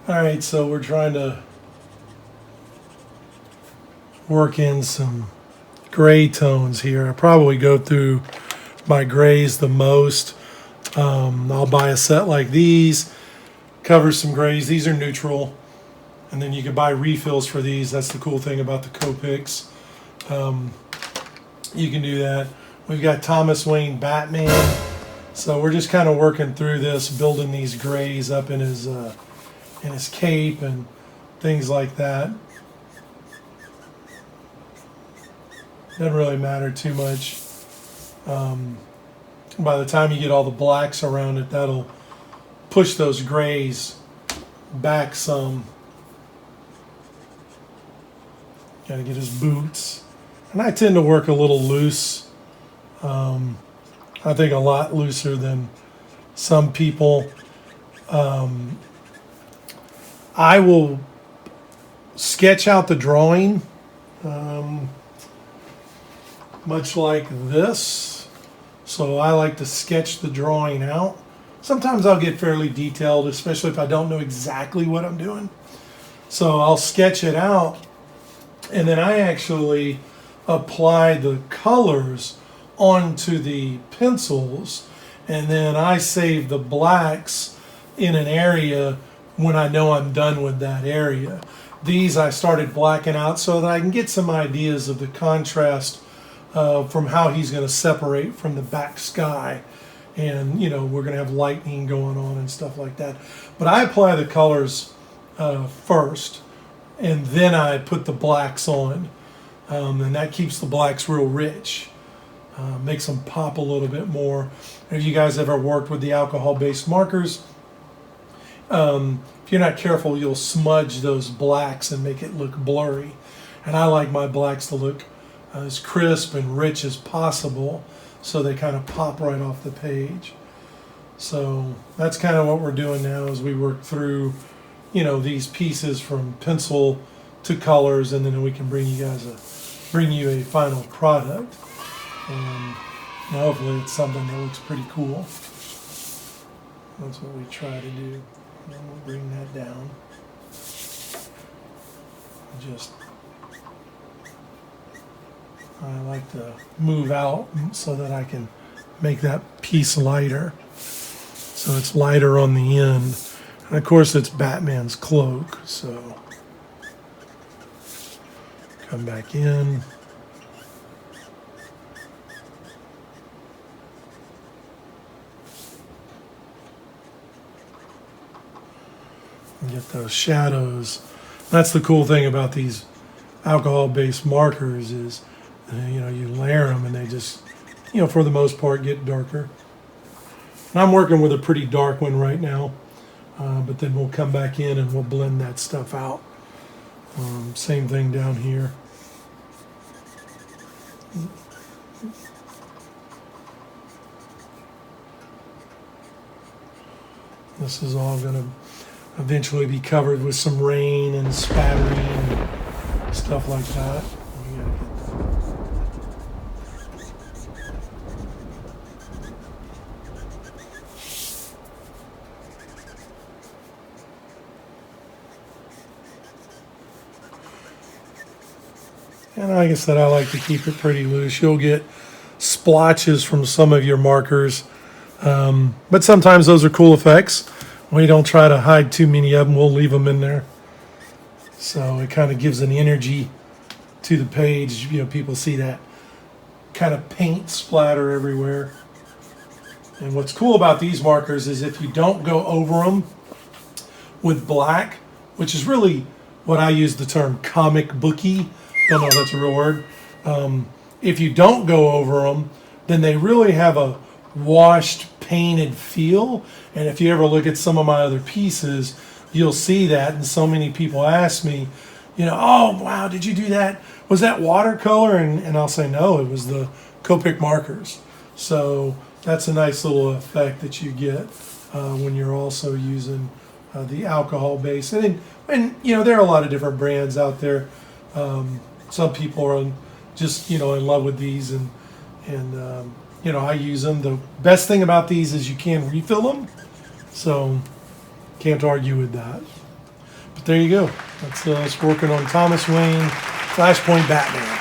All right, so we're trying to work in some gray tones here. I probably go through my grays the most. I'll buy a set like these, cover some grays. These are neutral, and then you can buy refills for these. That's the cool thing about the copics. You can do that. We've got Thomas Wayne Batman. So we're just kind of working through this, building these grays up in his cape and things like that. Doesn't really matter too much. By the time you get all the blacks around it, that'll push those grays back some. Got to get his boots. And I tend to work a little loose. I think a lot looser than some people. I will sketch out the drawing much like this. So I like to sketch the drawing out. Sometimes I'll get fairly detailed, especially if I don't know exactly what I'm doing. So I'll sketch it out, and then I actually apply the colors onto the pencils, and then I save the blacks in an area when I know I'm done with that area. These I started blacking out so that I can get some ideas of the contrast from how he's going to separate from the back sky. And you know, we're going to have lightning going on and stuff like that. But I apply the colors first, and then I put the blacks on, and that keeps the blacks real rich. Makes them pop a little bit more. If you guys ever worked with the alcohol-based markers, if you're not careful, you'll smudge those blacks and make it look blurry. And I like my blacks to look as crisp and rich as possible, so they kind of pop right off the page. So that's kind of what we're doing now as we work through, you know, these pieces from pencil to colors, and then we can bring you a final product. And hopefully it's something that looks pretty cool. That's what we try to do. And we'll bring that down. I like to move out so that I can make that piece lighter. So it's lighter on the end. And of course it's Batman's cloak, so come back in. And get those shadows. That's the cool thing about these alcohol-based markers is, you know, you layer them and they just, you know, for the most part get darker. And I'm working with a pretty dark one right now, but then we'll come back in and we'll blend that stuff out. Same thing down here. This is all going to eventually be covered with some rain and spattering and stuff like that. We gotta get that. And like I said, I like to keep it pretty loose. You'll get splotches from some of your markers, but sometimes those are cool effects. We don't try to hide too many of them. We'll leave them in there. So it kind of gives an energy to the page. You know, people see that kind of paint splatter everywhere. And what's cool about these markers is if you don't go over them with black, which is really what I use the term comic booky. Don't know if that's a real word. If you don't go over them, then they really have a washed, painted feel. And if you ever look at some of my other pieces, you'll see that. And so many people ask me, you know, oh wow, did you do that? Was that watercolor? And I'll say no, it was the copic markers. So that's a nice little effect that you get when you're also using the alcohol base. And you know, there are a lot of different brands out there. Some people are just, you know, in love with these, and you know, I use them. The best thing about these is you can refill them, so can't argue with that. But there you go. That's us working on Thomas Wayne Flashpoint Batman.